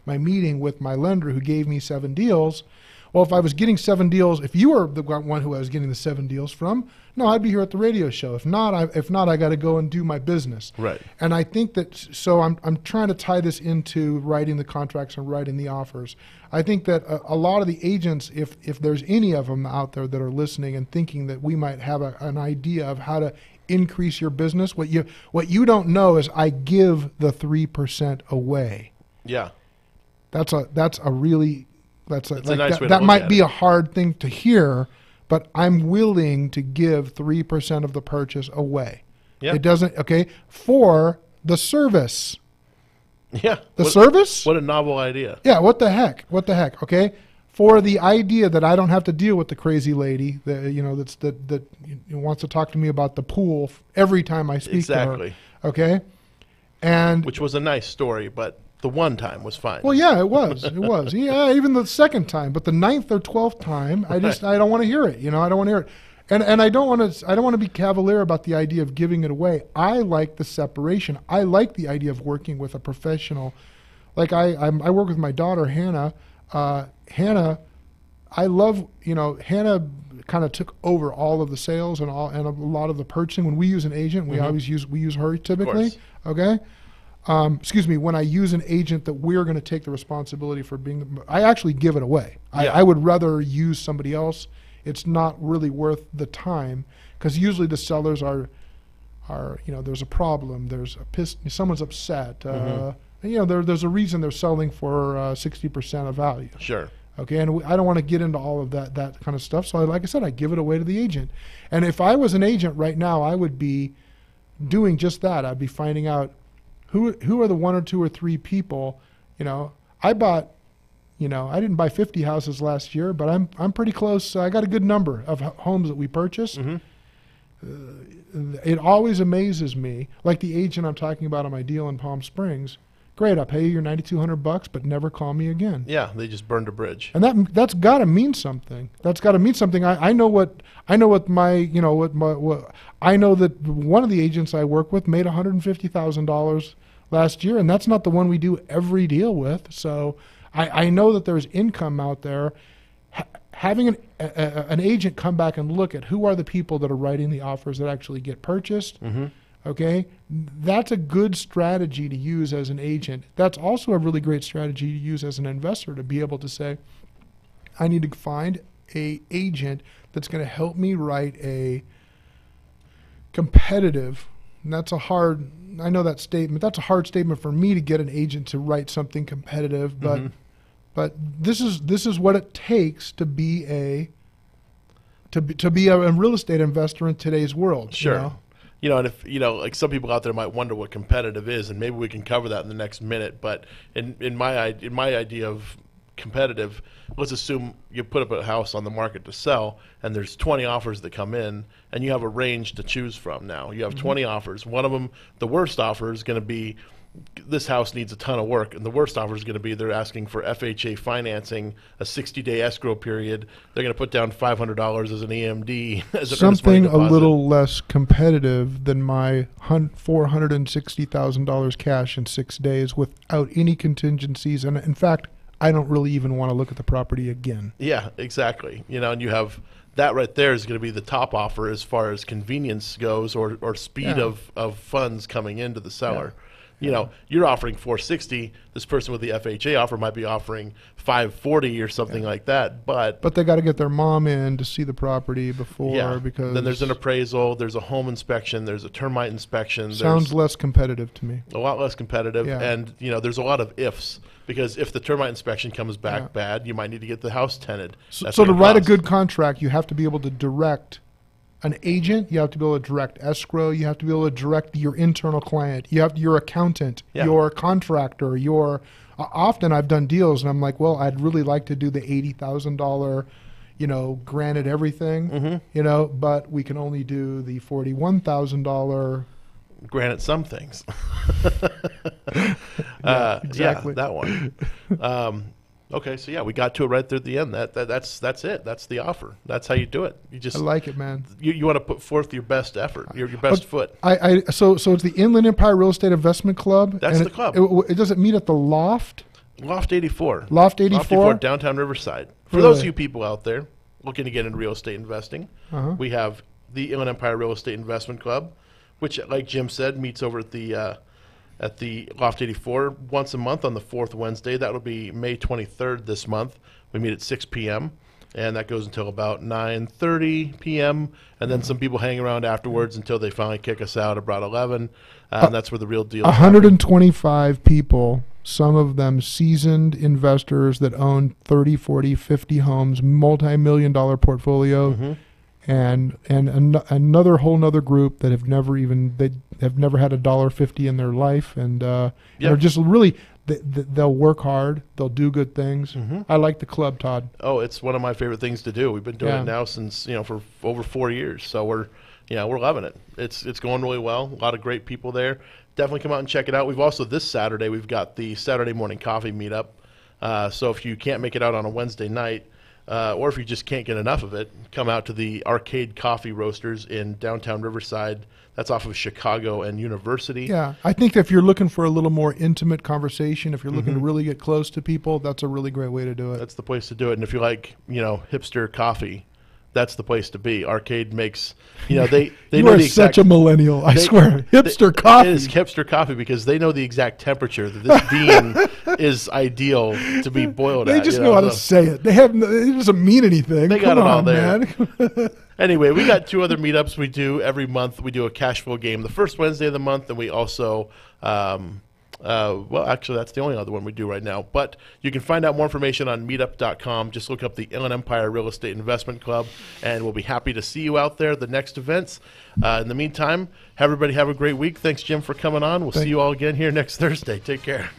meeting with my lender who gave me 7 deals? Well, if I was getting 7 deals, if you were the one who I was getting the 7 deals from, no, I'd be here at the radio show. If not, I got to go and do my business. Right. And I think that, so I'm trying to tie this into writing the contracts and writing the offers. I think that a lot of the agents, if there's any of them out there that are listening and thinking that we might have an idea of how to increase your business, what you don't know is I give the 3% away. Yeah. That's a really. That's a nice way to look that might be a hard thing to hear, but I'm willing to give 3% of the purchase away. Yeah. It doesn't for the service. Yeah. Service? What a novel idea. Yeah, what the heck? Okay? For the idea that I don't have to deal with the crazy lady that wants to talk to me about the pool every time I speak to her. Okay? And which was a nice story, but the one time was fine. Well, yeah, it was. Yeah, even the second time, but the 9th or 12th time, I don't want to hear it. I don't want to hear it, and I don't want to be cavalier about the idea of giving it away. I like the separation. I like the idea of working with a professional. Like I work with my daughter Hannah. Hannah, I love. Hannah kind of took over all of the sales and a lot of the purchasing. When we use an agent, we always use her typically. Okay. When I use an agent that we're going to take the responsibility for I actually give it away. I would rather use somebody else. It's not really worth the time because usually the sellers are there's a problem. Someone's upset. There's a reason they're selling for 60% of value. Sure. Okay, and I don't want to get into all of that kind of stuff. So like I said, I give it away to the agent. And if I was an agent right now, I would be doing just that. I'd be finding out who are the 1 or 2 or 3 people. I bought, I didn't buy 50 houses last year, but I'm pretty close. I got a good number of homes that we purchased. Mm-hmm. It always amazes me, like the agent I'm talking about on my deal in Palm Springs, great, I'll pay you your $9,200, but never call me again. Yeah, they just burned a bridge. And that's got to mean something. That's got to mean something. I know what my I know that one of the agents I work with made $150,000 last year, and that's not the one we do every deal with. So I know that there's income out there. Having an agent come back and look at who are the people that are writing the offers that actually get purchased, okay, that's a good strategy to use as an agent. That's also a really great strategy to use as an investor, to be able to say, I need to find a agent that's going to help me write a competitive, and that's a hard, I know that statement, that's a hard statement for me to get an agent to write something competitive, but but this is what it takes to be a real estate investor in today's world. Sure. And if like some people out there might wonder what competitive is, and maybe we can cover that in the next minute. But in my idea of competitive, let's assume you put up a house on the market to sell, and there's 20 offers that come in, and you have a range to choose from. Now you have 20 offers. One of them, the worst offer, is going to be, this house needs a ton of work, and the worst offer is going to be they're asking for FHA financing, a 60-day escrow period. They're going to put down $500 as an EMD, as an earnest money something deposit. a little less competitive than my $460,000 cash in 6 days without any contingencies. And in fact, I don't really even want to look at the property again. Yeah, exactly. And you have that right there is going to be the top offer as far as convenience goes, or speed of funds coming into the seller. You're offering $460. This person with the FHA offer might be offering $540 or something like that. But they got to get their mom in to see the property before, because then there's an appraisal, there's a home inspection, there's a termite inspection. Sounds less competitive to me. A lot less competitive, Yeah. and there's a lot of ifs, because if the termite inspection comes back bad, you might need to get the house tenanted. So to write a good contract, you have to be able to direct an agent, you have to be able to direct escrow, you have to be able to direct your internal client, you have your accountant, your contractor, often I've done deals and I'm like, well, I'd really like to do the $80,000, granted everything, but we can only do the $41,000. Granted some things. Exactly. That one. Okay, so we got to it right there at the end. That's it. That's the offer. That's how you do it. You just, I like it, man. You want to put forth your best effort, your best foot. So it's the Inland Empire Real Estate Investment Club. That's the club. It doesn't meet at the Loft. Loft 84. Loft 84, downtown Riverside. For Really? those of you people out there looking to get into real estate investing, we have the Inland Empire Real Estate Investment Club, which, like Jim said, meets over at the Loft 84 once a month on the fourth Wednesday. That'll be May 23rd this month. We meet at 6 p.m., and that goes until about 9:30 p.m., and then some people hang around afterwards until they finally kick us out about 11, and that's where the real deal is. 125 people, some of them seasoned investors that own 30, 40, 50 homes, multi-million-dollar portfolio, and another whole nother group that have never had $1.50 in their life, and they're just really they'll work hard, they'll do good things. I like the club, Todd. Oh, it's one of my favorite things to do. We've been doing it now since for over 4 years, so we're loving it. It's going really well. A lot of great people there. Definitely come out and check it out. We've also, this Saturday, we've got the Saturday morning coffee meetup. So if you can't make it out on a Wednesday night, or if you just can't get enough of it, come out to the Arcade Coffee Roasters in downtown Riverside. That's off of Chicago and University. Yeah, I think if you're looking for a little more intimate conversation, if you're looking to really get close to people, that's a really great way to do it. That's the place to do it. And if you like, hipster coffee, that's the place to be. Arcade makes, they you know are the exact, such a millennial, I swear. Hipster coffee. It is hipster coffee because they know the exact temperature that this bean is ideal to be boiled at. They just know how to say it. It doesn't mean anything. They got Come it all on, there. man. Anyway, we got 2 other meetups we do every month. We do a cash flow game the first Wednesday of the month, and we also, well, actually, that's the only other one we do right now. But you can find out more information on meetup.com. Just look up the Inland Empire Real Estate Investment Club, and we'll be happy to see you out there the next events. In the meantime, everybody have a great week. Thanks, Jim, for coming on. We'll see you all again here next Thursday. Take care.